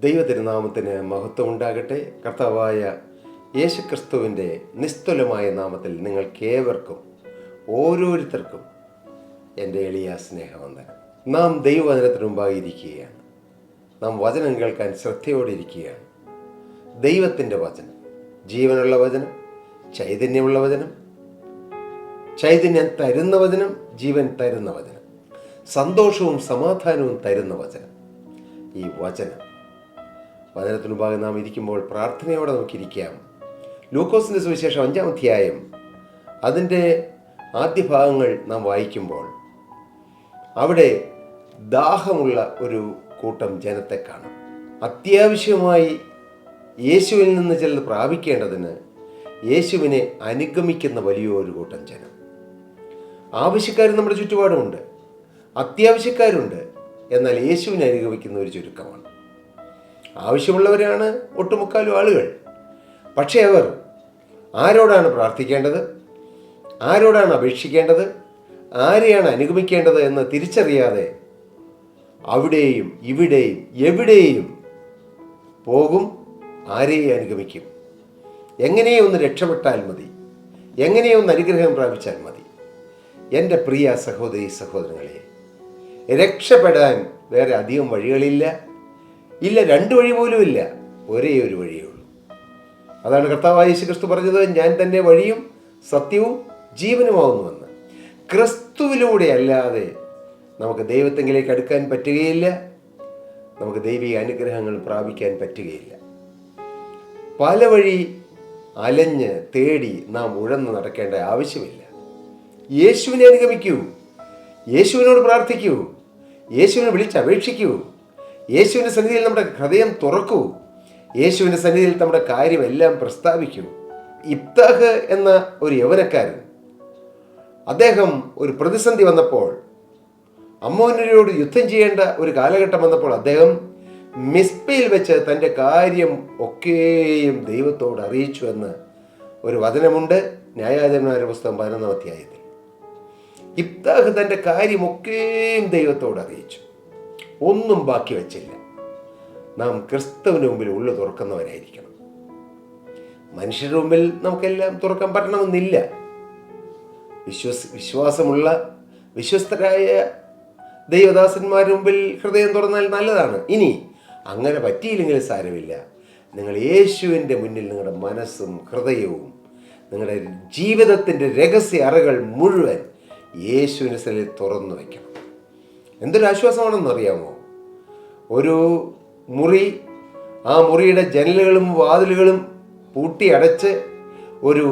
ദൈവതിരുനാമത്തിന് മഹത്വം ഉണ്ടാകട്ടെ. കർത്താവായ യേശുക്രിസ്തുവിൻ്റെ നിസ്തുലമായ നാമത്തിൽ നിങ്ങൾക്കേവർക്കും ഓരോരുത്തർക്കും എൻ്റെ എളിയ സ്നേഹവന്ദനം. നാം ദൈവവചനത്തിന് മുമ്പായി ഇരിക്കുകയാണ്. നാം വചനം കേൾക്കാൻ ശ്രദ്ധയോടെ ഇരിക്കുകയാണ്. ദൈവത്തിൻ്റെ വചനം, ജീവനുള്ള വചനം, ചൈതന്യമുള്ള വചനം, ചൈതന്യം തരുന്ന വചനം, ജീവൻ തരുന്ന വചനം, സന്തോഷവും സമാധാനവും തരുന്ന വചനം. ഈ വചനത്തിനു മുമ്പാകെ നാം ഇരിക്കുമ്പോൾ പ്രാർത്ഥനയോടെ നമുക്കിരിക്കാം. ലൂക്കോസിൻ്റെ സുവിശേഷം 5-ാം അധ്യായം അതിൻ്റെ ആദ്യ ഭാഗങ്ങൾ നാം വായിക്കുമ്പോൾ അവിടെ ദാഹമുള്ള ഒരു കൂട്ടം ജനത്തെ കാണാം. അത്യാവശ്യമായി യേശുവിൽ നിന്ന് ചിലത് പ്രാപിക്കേണ്ടതിന് യേശുവിനെ അനുഗമിക്കുന്ന വലിയൊരു കൂട്ടം ജനം. ആവശ്യക്കാർ നമ്മുടെ ചുറ്റുപാടുമുണ്ട്, അത്യാവശ്യക്കാരുണ്ട്. എന്നാൽ യേശുവിനെ അനുഗമിക്കുന്ന ഒരു ചുരുക്കമാണ്. ആവശ്യമുള്ളവരാണ് ഒട്ടുമുക്കാലും ആളുകൾ. പക്ഷേ അവർ ആരോടാണ് പ്രാർത്ഥിക്കേണ്ടത്, ആരോടാണ് അപേക്ഷിക്കേണ്ടത്, ആരെയാണ് അനുഗമിക്കേണ്ടത് എന്ന് തിരിച്ചറിയാതെ അവിടെയും ഇവിടെയും എവിടെയും പോകും. ആരെയും അനുഗമിക്കും. എങ്ങനെയും ഒന്ന് രക്ഷപ്പെട്ടാൽ മതി, എങ്ങനെയും ഒന്ന് അനുഗ്രഹം പ്രാപിച്ചാൽ മതി. എൻ്റെ പ്രിയ സഹോദരി സഹോദരങ്ങളെ, രക്ഷപ്പെടാൻ വേറെ അധികം വഴികളില്ല. ഇല്ല, 2 വഴി പോലും ഇല്ല. ഒരേ ഒരു വഴിയേ ഉള്ളൂ. അതാണ് കർത്താവായ യേശുക്രിസ്തു പറഞ്ഞത്, ഞാൻ തന്നെ വഴിയും സത്യവും ജീവനുമാവുന്നുവെന്ന്. ക്രിസ്തുവിലൂടെ അല്ലാതെ നമുക്ക് ദൈവത്തെങ്കിലേക്ക് അടുക്കാൻ പറ്റുകയില്ല. നമുക്ക് ദൈവിക അനുഗ്രഹങ്ങൾ പ്രാപിക്കാൻ പറ്റുകയില്ല. പല വഴി അലഞ്ഞ് തേടി നാം ഉഴന്ന് നടക്കേണ്ട ആവശ്യമില്ല. യേശുവിനെ അനുഗമിക്കൂ, യേശുവിനോട് പ്രാർത്ഥിക്കൂ, യേശുവിനെ വിളിച്ചപേക്ഷിക്കൂ, യേശുവിൻ്റെ സന്നിധിയിൽ നമ്മുടെ ഹൃദയം തുറക്കൂ, യേശുവിൻ്റെ സന്നിധിയിൽ നമ്മുടെ കാര്യമെല്ലാം പ്രസ്താവിക്കൂ. ഇബ്താഹ് എന്ന ഒരു യൗവനക്കാരൻ, അദ്ദേഹം ഒരു പ്രതിസന്ധി വന്നപ്പോൾ, അമ്മോന്യരോട് യുദ്ധം ചെയ്യേണ്ട ഒരു കാലഘട്ടം വന്നപ്പോൾ അദ്ദേഹം മിസ്പയിൽ വെച്ച് തൻ്റെ കാര്യം ഒക്കെയും ദൈവത്തോട് അറിയിച്ചു എന്ന് ഒരു വചനമുണ്ട്. ന്യായാധിപന്മാരുടെ പുസ്തകം 11-ാം അധ്യായത്തിൽ. ഇബ്താഹ് തൻ്റെ കാര്യമൊക്കെയും ദൈവത്തോട് അറിയിച്ചു, ഒന്നും ബാക്കി വച്ചില്ല. നാം ക്രിസ്തുവിന് മുമ്പിൽ ഉള്ളു തുറക്കുന്നവരായിരിക്കണം. മനുഷ്യരുടെ മുമ്പിൽ നമുക്കെല്ലാം തുറക്കാൻ പറ്റണമെന്നില്ല. വിശ്വാസമുള്ള വിശ്വസ്തരായ ദൈവദാസന്മാരുടെ മുമ്പിൽ ഹൃദയം തുറന്നാൽ നല്ലതാണ്. ഇനി അങ്ങനെ പറ്റിയില്ലെങ്കിൽ സാരമില്ല. നിങ്ങൾ യേശുവിൻ്റെ മുന്നിൽ നിങ്ങളുടെ മനസ്സും ഹൃദയവും, നിങ്ങളുടെ ജീവിതത്തിൻ്റെ രഹസ്യ അറകൾ മുഴുവൻ യേശുവിൻ്റെ സ്ഥലത്തിൽ തുറന്നു വയ്ക്കണം. എന്തൊരു ആശ്വാസമാണെന്നറിയാമോ? ഒരു മുറി, ആ മുറിയുടെ ജനലുകളും വാതിലുകളും പൂട്ടി അടച്ച് ഒരു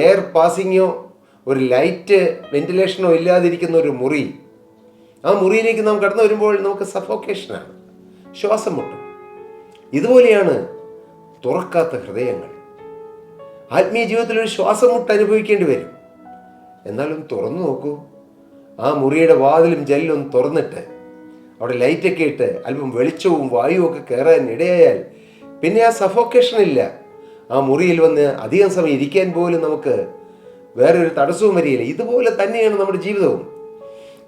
എയർ പാസിങ്ങോ ഒരു ലൈറ്റ് വെന്റിലേഷനോ ഇല്ലാതിരിക്കുന്ന ഒരു മുറി, ആ മുറിയിലേക്ക് നാം കടന്നു വരുമ്പോൾ നമുക്ക് സഫോക്കേഷനാണ്, ശ്വാസം മുട്ടും. ഇതുപോലെയാണ് തുറക്കാത്ത ഹൃദയങ്ങൾ. ആത്മീയ ജീവിതത്തിൽ ഒരു ശ്വാസം മുട്ട് അനുഭവിക്കേണ്ടി വരും. എന്നാലും തുറന്നു നോക്കൂ. ആ മുറിയുടെ വാതിലും ജനലും തുറന്നിട്ട് അവിടെ ലൈറ്റൊക്കെ ഇട്ട് അല്പം വെളിച്ചവും വായുവും ഒക്കെ കയറാൻ ഇടയായാൽ പിന്നെ ആ സഫോക്കേഷൻ ഇല്ല. ആ മുറിയിൽ വന്ന് അധികം സമയം ഇരിക്കാൻ പോലും നമുക്ക് വേറൊരു തടസ്സവും വരികയില്ല. ഇതുപോലെ തന്നെയാണ് നമ്മുടെ ജീവിതവും.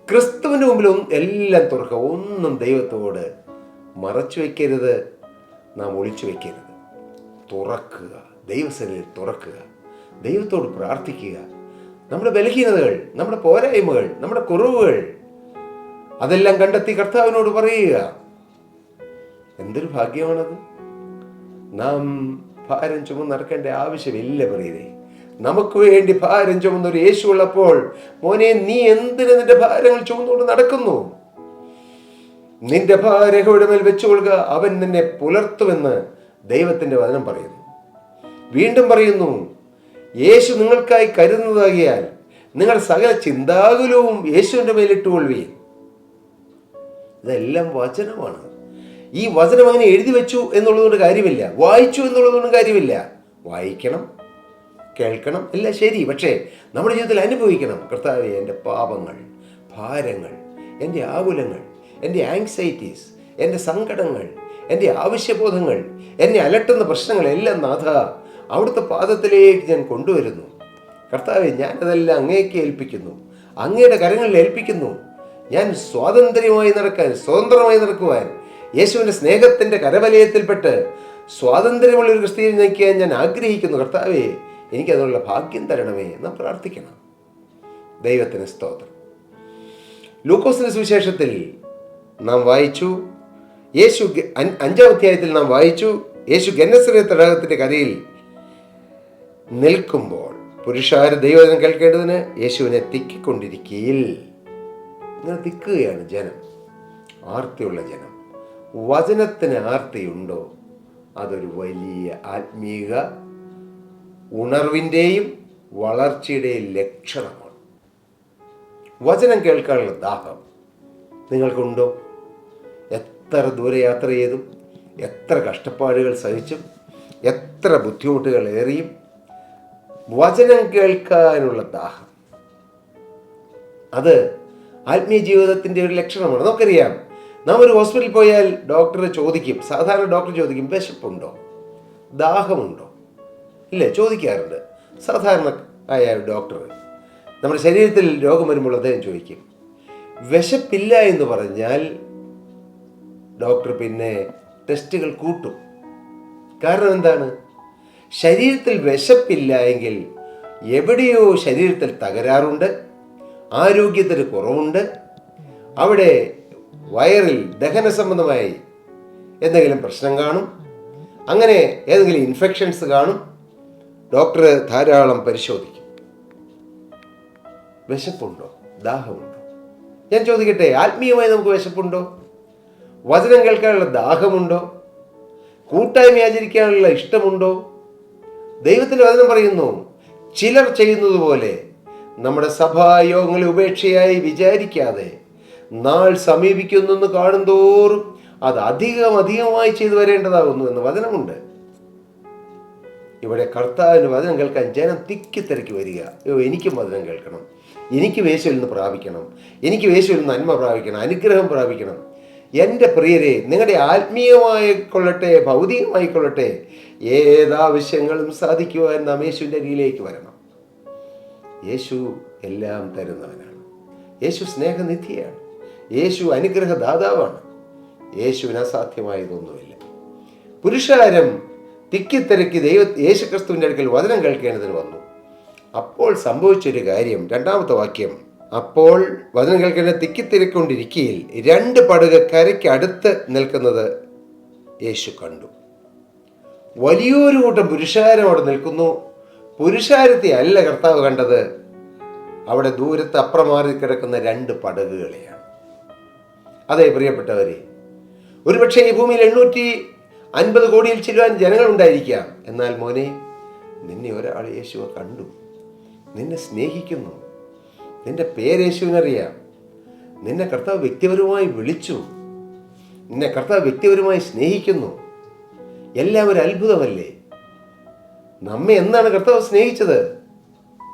ക്രിസ്തുവിൻ്റെ മുമ്പിലും എല്ലാം തുറക്കുക. ഒന്നും ദൈവത്തോട് മറച്ചു വയ്ക്കരുത്, നാം ഒളിച്ചു വയ്ക്കരുത്. തുറക്കുക, ദൈവസന്നിധിയിൽ തുറക്കുക, ദൈവത്തോട് പ്രാർത്ഥിക്കുക. നമ്മുടെ ബലഹീനതകൾ, നമ്മുടെ പോരായ്മകൾ, നമ്മുടെ കുറവുകൾ അതെല്ലാം കണ്ടെത്തി കർത്താവിനോട് പറയുക. എന്തൊരു ഭാഗ്യമാണത്! നാം ഭാരം ചുമന്ന് നടക്കേണ്ട ആവശ്യമില്ല. പ്രിയരേ, നമുക്ക് വേണ്ടി ഭാരം ചുമന്നൊരു യേശു ഉള്ളപ്പോൾ, മോനെ, നീ എന്തിന് നിന്റെ ഭാരങ്ങൾ ചുമന്നുകൊണ്ട് നടക്കുന്നു? നിന്റെ ഭാരങ്ങളുടെ മേൽ വെച്ചുകൊള്ളുക, അവൻ നിന്നെ പുലർത്തുമെന്ന് ദൈവത്തിൻ്റെ വചനം പറയുന്നു. വീണ്ടും പറയുന്നു, യേശു നിങ്ങൾക്കായി കരുതുന്നതാകിയാൽ നിങ്ങളുടെ സകല ചിന്താകുലവും യേശുവിൻ്റെ മേലിട്ടുകൊള്ളുകയും. ഇതെല്ലാം വചനമാണ്. ഈ വചനം അങ്ങനെ എഴുതി വെച്ചു എന്നുള്ളതുകൊണ്ട് കാര്യമില്ല, വായിച്ചു എന്നുള്ളതുകൊണ്ടും കാര്യമില്ല. വായിക്കണം, കേൾക്കണം, എല്ലാം ശരി. പക്ഷേ നമ്മുടെ ജീവിതത്തിൽ അനുഭവിക്കണം. കർത്താവേ, എൻ്റെ പാപങ്ങൾ, ഭാരങ്ങൾ, എൻ്റെ ആകുലങ്ങൾ, എൻ്റെ ആങ്സൈറ്റീസ്, എൻ്റെ സങ്കടങ്ങൾ, എൻ്റെ ആവശ്യബോധങ്ങൾ, എന്നെ അലട്ടുന്ന പ്രശ്നങ്ങളെല്ലാം നാഥ അവിടുത്തെ പാദത്തിലേക്ക് ഞാൻ കൊണ്ടുവരുന്നു. കർത്താവേ, ഞാനതെല്ലാം അങ്ങേക്ക് ഏൽപ്പിക്കുന്നു, അങ്ങയുടെ കരങ്ങളിൽ ഏൽപ്പിക്കുന്നു. ഞാൻ സ്വതന്ത്രമായി നടക്കുവാൻ യേശുവിൻ്റെ സ്നേഹത്തിൻ്റെ കരവലയത്തിൽപ്പെട്ട് സ്വാതന്ത്ര്യമുള്ളൊരു ക്രിസ്ത്യനെ നയിക്കാൻ ഞാൻ ആഗ്രഹിക്കുന്നു. കർത്താവേ, എനിക്കതിനുള്ള ഭാഗ്യം തരണമേ എന്ന് പ്രാർത്ഥിക്കണം. ദൈവത്തിന് സ്തോത്രം. ലൂക്കോസിന്റെ സുവിശേഷത്തിൽ നാം വായിച്ചു, യേശു 5-ാം അധ്യായത്തിൽ നാം വായിച്ചു, യേശു ഗന്നസറേത്ത് തടാകത്തിൻ്റെ കരയിൽ നിൽക്കുമ്പോൾ പുരുഷാര ദൈവവചനം കേൾക്കേണ്ടതിന് യേശുവിനെ തിക്കിക്കൊണ്ടിരിക്കയിൽ. ഇങ്ങനെ തിക്കുകയാണ് ജനം, ആർത്തിയുള്ള ജനം. വചനത്തിന് ആർത്തിയുണ്ടോ, അതൊരു വലിയ ആത്മീക ഉണർവിൻ്റെയും വളർച്ചയുടെയും ലക്ഷണമാണ്. വചനം കേൾക്കാനുള്ള ദാഹം നിങ്ങൾക്കുണ്ടോ? എത്ര ദൂരെ യാത്ര ചെയ്തും, എത്ര കഷ്ടപ്പാടുകൾ സഹിച്ചും, എത്ര ബുദ്ധിമുട്ടുകൾ ഏറിയും വചനം കേൾക്കാനുള്ള ദാഹം, അത് ആത്മീയ ജീവിതത്തിൻ്റെ ഒരു ലക്ഷണമാണ്. നമുക്കറിയാം, നാം ഒരു ഹോസ്പിറ്റലിൽ പോയാൽ ഡോക്ടർ ചോദിക്കും, സാധാരണ ഡോക്ടർ ചോദിക്കും, വിശപ്പുണ്ടോ, ദാഹമുണ്ടോ? ഇല്ലേ, ചോദിക്കാറുണ്ട്. സാധാരണ ആയ ഡോക്ടർ നമ്മുടെ ശരീരത്തിൽ രോഗം വരുമ്പോൾ അദ്ദേഹം ചോദിക്കും. വിശപ്പില്ല എന്ന് പറഞ്ഞാൽ ഡോക്ടർ പിന്നെ ടെസ്റ്റുകൾ കൂട്ടും. കാരണം എന്താണ്? ശരീരത്തിൽ വിശപ്പില്ല എങ്കിൽ എവിടെയോ ശരീരത്തിൽ തകരാറുണ്ട്, ആരോഗ്യത്തിന് കുറവുണ്ട്, അവിടെ വയറിൽ ദഹന സംബന്ധമായി എന്തെങ്കിലും പ്രശ്നം കാണും, അങ്ങനെ ഏതെങ്കിലും ഇൻഫെക്ഷൻസ് കാണും. ഡോക്ടർ ധാരാളം പരിശോധിക്കും. വിശപ്പുണ്ടോ, ദാഹമുണ്ടോ? ഞാൻ ചോദിക്കട്ടെ, ആത്മീയമായി നമുക്ക് വിശപ്പുണ്ടോ? വചനം കേൾക്കാനുള്ള ദാഹമുണ്ടോ? കൂട്ടായ്മ ആചരിക്കാനുള്ള ഇഷ്ടമുണ്ടോ? ദൈവത്തിൻ്റെ വചനം പറയുന്നു, ചിലർ ചെയ്യുന്നത് പോലെ നമ്മുടെ സഭായോഗങ്ങളെ ഉപേക്ഷയായി വിചാരിക്കാതെ നാൾ സമീപിക്കുന്നെന്ന് കാണുന്തോറും അത് അധികമായി ചെയ്തു വരേണ്ടതാകുന്നു എന്ന് വചനമുണ്ട്. ഇവിടെ കർത്താവിൻ്റെ വചനം കേൾക്കാൻ ജനം തിക്കിത്തിരക്കി വരിക. എനിക്കും വചനം കേൾക്കണം, എനിക്ക് യേശുവിൽ നിന്ന് പ്രാപിക്കണം, എനിക്ക് യേശുവിൽ നിന്ന് നന്മ പ്രാപിക്കണം, അനുഗ്രഹം പ്രാപിക്കണം. എൻ്റെ പ്രിയരെ, നിങ്ങളുടെ ആത്മീയമായിക്കൊള്ളട്ടെ, ഭൗതികമായിക്കൊള്ളട്ടെ, ഏതാവശ്യങ്ങളും സാധിക്കുവാൻ നാം യേശുവിൻ്റെ അരികിലേക്ക് വരണം. യേശു എല്ലാം തരുന്നവനാണ്. യേശു സ്നേഹനിധിയാണ്. യേശു അനുഗ്രഹദാതാവാണ്. യേശുവിന് അസാധ്യമായതൊന്നുമില്ല. പുരുഷാരം തിക്കിത്തിരക്കി യേശുക്രിസ്തുവിൻ്റെ അടുക്കൽ വചനം കേൾക്കേണ്ടതിന് വന്നു. അപ്പോൾ സംഭവിച്ചൊരു കാര്യം, 2-ാമത്തെ വാക്യം, അപ്പോൾ വചനം കേൾക്കേണ്ട തിക്കിത്തിരക്കൊണ്ടിരിക്കയിൽ 2 പടക് കരയ്ക്ക് അടുത്ത് നിൽക്കുന്നത് യേശു കണ്ടു. വലിയൊരു കൂട്ടം പുരുഷാരം അവിടെ നിൽക്കുന്നു. പുരുഷാരത്തെ അല്ല കർത്താവ് കണ്ടത്, അവിടെ ദൂരത്ത് അപ്രമാറി കിടക്കുന്ന 2 പടകുകളെയാണ്. അതെ പ്രിയപ്പെട്ടവരെ, ഒരുപക്ഷെ ഈ ഭൂമിയിൽ 850 കോടിയിൽ ചെല്ലുവാൻ ജനങ്ങളുണ്ടായിരിക്കാം. എന്നാൽ മോനെ, നിന്നെ ഒരാൾ യേശുവെ കണ്ടു, നിന്നെ സ്നേഹിക്കുന്നു, നിന്റെ പേര് യേശുവിനറിയാം, നിന്നെ കർത്താവ് വ്യക്തിപരമായി വിളിച്ചു, നിന്നെ കർത്താവ് വ്യക്തിപരമായി സ്നേഹിക്കുന്നു. എല്ലാം ഒരു അത്ഭുതമല്ലേ? നമ്മെ എന്നാണ് കർത്താവ് സ്നേഹിച്ചത്?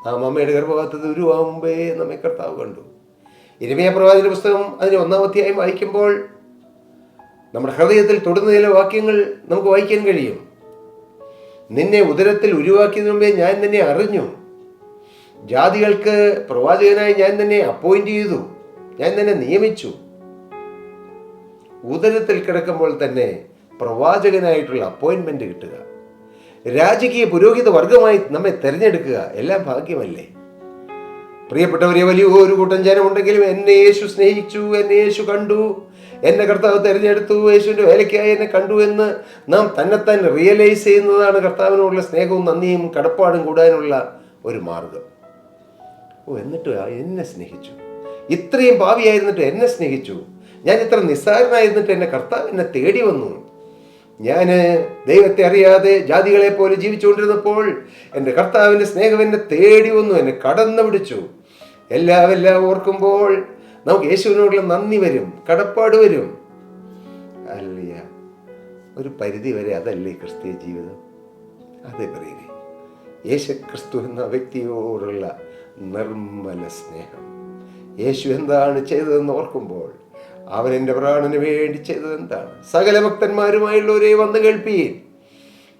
നാം അമ്മയുടെ ഗർഭപാത്രത്തിൽ ഉരുവാകും മുമ്പേ നമ്മെ കർത്താവ് കണ്ടു. യിരെമ്യാ പ്രവാചകന്റെ പുസ്തകം അതിന് 1-ാം അധ്യായം വായിക്കുമ്പോൾ നമ്മുടെ ഹൃദയത്തിൽ തൊടുന്ന ചില വാക്യങ്ങൾ നമുക്ക് വായിക്കാൻ കഴിയും. നിന്നെ ഉദരത്തിൽ ഉരുവാക്കിയതിനു മുമ്പേ ഞാൻ നിന്നെ അറിഞ്ഞു, ജാതികൾക്ക് പ്രവാചകനായി ഞാൻ നിന്നെ അപ്പോയിന്റ് ചെയ്തു, ഞാൻ നിന്നെ നിയമിച്ചു. ഉദരത്തിൽ കിടക്കുമ്പോൾ തന്നെ പ്രവാചകനായിട്ടുള്ള അപ്പോയിൻമെന്റ് കിട്ടുക, രാജകീയ പുരോഹിത വർഗമായി നമ്മെ തിരഞ്ഞെടുക്കുക, എല്ലാം ഭാഗ്യമല്ലേ? പ്രിയപ്പെട്ടവരെ, വലിയൊരു കൂട്ടം ജനമുണ്ടെങ്കിലും എന്നെ യേശു സ്നേഹിച്ചു, എന്നെ യേശു കണ്ടു, എന്നെ കർത്താവ് തിരഞ്ഞെടുത്തു, യേശുവിൻ്റെ വേലയ്ക്കായി എന്നെ കണ്ടു എന്ന് നാം തന്നെത്താൻ റിയലൈസ് ചെയ്യുന്നതാണ് കർത്താവിനോടുള്ള സ്നേഹവും നന്ദിയും കടപ്പാടും കൂടാനുള്ള ഒരു മാർഗം. എന്നിട്ട് എന്നെ സ്നേഹിച്ചു, ഇത്രയും പാപിയായിരുന്നിട്ട് എന്നെ സ്നേഹിച്ചു, ഞാൻ ഇത്ര നിസ്സാരനായിരുന്നിട്ട് എന്നെ കർത്താവ് എന്നെ തേടി വന്നു. ഞാൻ ദൈവത്തെ അറിയാതെ ജാതികളെ പോലെ ജീവിച്ചുകൊണ്ടിരുന്നപ്പോൾ എൻ്റെ കർത്താവിൻ്റെ സ്നേഹം എന്നെ തേടി വന്നു, എന്നെ കടന്നു പിടിച്ചു. എല്ലാം ഓർക്കുമ്പോൾ നമുക്ക് യേശുവിനോടുള്ള നന്ദി വരും, കടപ്പാട് വരും. അല്ല, ഒരു പരിധി വരെ അതല്ലേ ക്രിസ്തീയ ജീവിതം? അതേ പറയുക, യേശു ക്രിസ്തു എന്ന വ്യക്തിയോടുള്ള നിർമ്മല സ്നേഹം. യേശു എന്താണ് ചെയ്തതെന്ന് ഓർക്കുമ്പോൾ അവൻ എൻ്റെ പ്രാണന് വേണ്ടി ചെയ്തത് എന്താണ്? സകല ഭക്തന്മാരുമായുള്ളവരെ വന്ന് കേൾപ്പീൻ.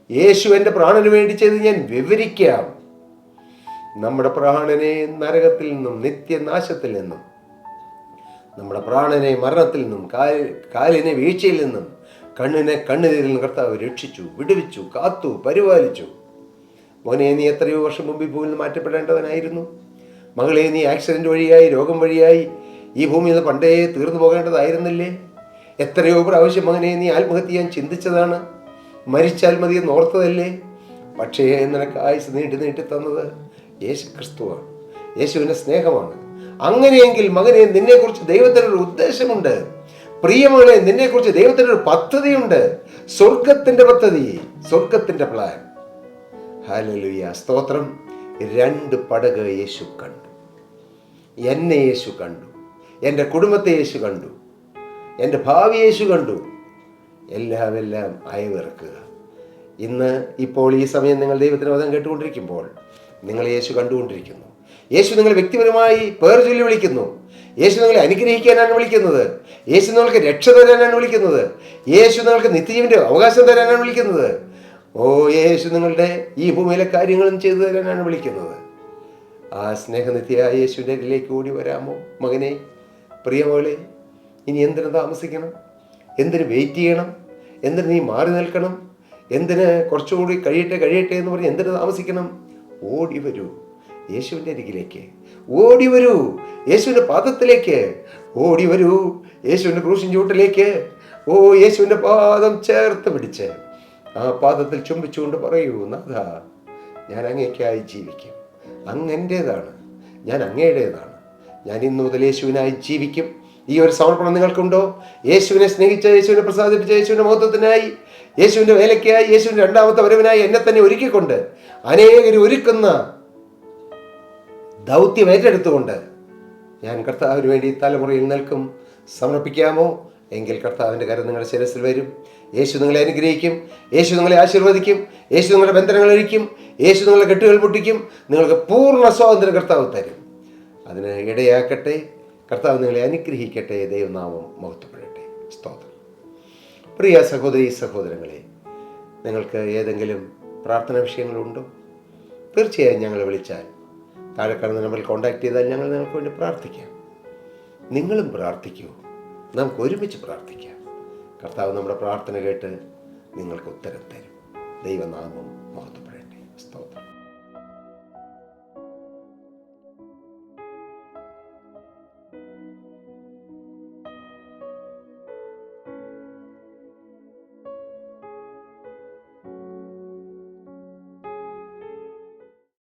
യേശു എൻ്റെ പ്രാണന് വേണ്ടി ചെയ്ത് ഞാൻ വിവരിക്കാം. നമ്മുടെ പ്രാണനെ നരകത്തിൽ നിന്നും നിത്യനാശത്തിൽ നിന്നും നമ്മുടെ പ്രാണനെ മരണത്തിൽ നിന്നും, കാലിനെ വീഴ്ചയിൽ നിന്നും, കണ്ണിനെ കണ്ണുനീരിൽ നിന്നും കർത്താവ് രക്ഷിച്ചു, വിടുവിച്ചു, കാത്തു, പരിപാലിച്ചു. മോനെ, നീ എത്രയോ വർഷം മുമ്പ് ഈ ഭൂമിയിൽ നിന്ന് മാറ്റപ്പെടേണ്ടവനായിരുന്നു. മകളെ, നീ ആക്സിഡൻറ്റ് വഴിയായി, രോഗം വഴിയായി ഈ ഭൂമിയിൽ നിന്ന് പണ്ടേ തീർന്നു പോകേണ്ടതായിരുന്നില്ലേ? എത്രയോ പ്രാവശ്യം മകനെ നീ ആത്മഹത്യ ചെയ്യാൻ ചിന്തിച്ചതാണ്. മരിച്ചാൽ മതിയെന്ന് ഓർത്തതല്ലേ? പക്ഷേ നിനക്ക് ആയുസ് നീട്ടി തന്നത് യേശു ക്രിസ്തുവാണ്, യേശുവിൻ്റെ സ്നേഹമാണ്. അങ്ങനെയെങ്കിൽ മകനെ, നിന്നെക്കുറിച്ച് ദൈവത്തിനൊരു ഉദ്ദേശമുണ്ട്. പ്രിയമകളെ, നിന്നെക്കുറിച്ച് ദൈവത്തിനൊരു പദ്ധതിയുണ്ട്. സ്വർഗത്തിൻ്റെ പദ്ധതി, സ്വർഗത്തിൻ്റെ പ്ലാൻ. ഹല്ലേലൂയ, സ്തോത്രം. 2 പടക് യേശു കണ്ടു. എന്നെ യേശു കണ്ടു, എൻ്റെ കുടുംബത്തെ യേശു കണ്ടു, എൻ്റെ ഭാവി യേശു കണ്ടു. എല്ലാം അയവിറക്കുക. ഇപ്പോൾ ഈ സമയം നിങ്ങൾ ദൈവത്തിൻ്റെ വചനം കേട്ടുകൊണ്ടിരിക്കുമ്പോൾ നിങ്ങൾ യേശു കണ്ടുകൊണ്ടിരിക്കുന്നു. യേശു നിങ്ങളെ വ്യക്തിപരമായി പേർ ചൊല്ലി വിളിക്കുന്നു. യേശു നിങ്ങളെ അനുഗ്രഹിക്കാനാണ് വിളിക്കുന്നത്. യേശു നിങ്ങൾക്ക് രക്ഷ തരാനാണ് വിളിക്കുന്നത്. യേശു നിങ്ങൾക്ക് നിത്യജീവൻ്റെ അവകാശം തരാനാണ് വിളിക്കുന്നത്. യേശു നിങ്ങളുടെ ഈ ഭൂമിയിലെ കാര്യങ്ങളും ചെയ്തു തരാനാണ് വിളിക്കുന്നത്. ആ സ്നേഹനിധിയായ യേശുവിൻ്റെ അരികിലേക്ക് ഓടി വരാമോ മകനെ, പ്രിയമകളെ? ഇനി എന്തിനു താമസിക്കണം? എന്തിനു വെയിറ്റ് ചെയ്യണം? എന്തിനു നീ മാറി നിൽക്കണം? എന്തിന് കുറച്ചുകൂടി കഴിയട്ടെ എന്ന് പറഞ്ഞ് എന്തിനു താമസിക്കണം? ഓടി വരൂ യേശുവിൻ്റെ അരികിലേക്ക്, ഓടി വരൂ യേശുവിൻ്റെ പാദത്തിലേക്ക്, ഓടി വരൂ യേശുവിൻ്റെ ക്രൂശിൻ ചൂട്ടിലേക്ക്. യേശുവിൻ്റെ പാദം ചേർത്ത് പിടിച്ച് ആ പാദത്തിൽ ചുംബിച്ചുകൊണ്ട് പറയൂ, നാഥാ, ഞാൻ അങ്ങേക്കായി ജീവിക്കും. അങ്ങ് എൻ്റേതാണ്, ഞാൻ അങ്ങയുടേതാണ്. ഞാൻ ഇന്നു മുതൽ യേശുവിനായി ജീവിക്കും. ഈ ഒരു സമർപ്പണം നിങ്ങൾക്കുണ്ടോ? യേശുവിനെ സ്നേഹിച്ച, യേശുവിനെ പ്രസാദിപ്പിച്ച, യേശുവിൻ്റെ മഹത്വത്തിനായി, യേശുവിൻ്റെ വേലയ്ക്കായി, യേശുവിൻ്റെ 2ാമത്തെ വരവിനായി എന്നെ തന്നെ ഒരുക്കിക്കൊണ്ട്, അനേകർ ഒരുക്കുന്ന ദൗത്യം ഏറ്റെടുത്തുകൊണ്ട് ഞാൻ കർത്താവിന് വേണ്ടി തലമുറയിൽ നിൽക്കും. സമർപ്പിക്കാമോ? എങ്കിൽ കർത്താവിൻ്റെ കരം നിങ്ങളുടെ ശിരസിൽ വരും. യേശു നിങ്ങളെ അനുഗ്രഹിക്കും. യേശു നിങ്ങളെ ആശീർവദിക്കും. യേശു നിങ്ങളുടെ ബന്ധനങ്ങൾ അഴിക്കും. യേശു നിങ്ങളുടെ കെട്ടുകൾ പൊട്ടിക്കും. നിങ്ങൾക്ക് പൂർണ്ണ സ്വാതന്ത്ര്യം കർത്താവ് തരും. അതിന് ഇടയാക്കട്ടെ. കർത്താവ് നിങ്ങളെ അനുഗ്രഹിക്കട്ടെ. ദൈവനാമം മഹത്വപ്പെടട്ടെ. സ്തോത്രം. പ്രിയ സഹോദരീ സഹോദരങ്ങളെ, നിങ്ങൾക്ക് ഏതെങ്കിലും പ്രാർത്ഥനാ വിഷയങ്ങളുണ്ടോ? തീർച്ചയായും ഞങ്ങളെ വിളിച്ചാൽ, താഴെ കാണുന്ന നമ്പറിൽ കോൺടാക്ട് ചെയ്താൽ ഞങ്ങൾ നിങ്ങൾക്ക് വേണ്ടി പ്രാർത്ഥിക്കാം. നിങ്ങളും പ്രാർത്ഥിക്കൂ. നമുക്ക് ഒരുമിച്ച് പ്രാർത്ഥിക്കാം. കർത്താവ് നമ്മുടെ പ്രാർത്ഥന കേട്ട് നിങ്ങൾക്ക് ഉത്തരം തരും. ദൈവനാമം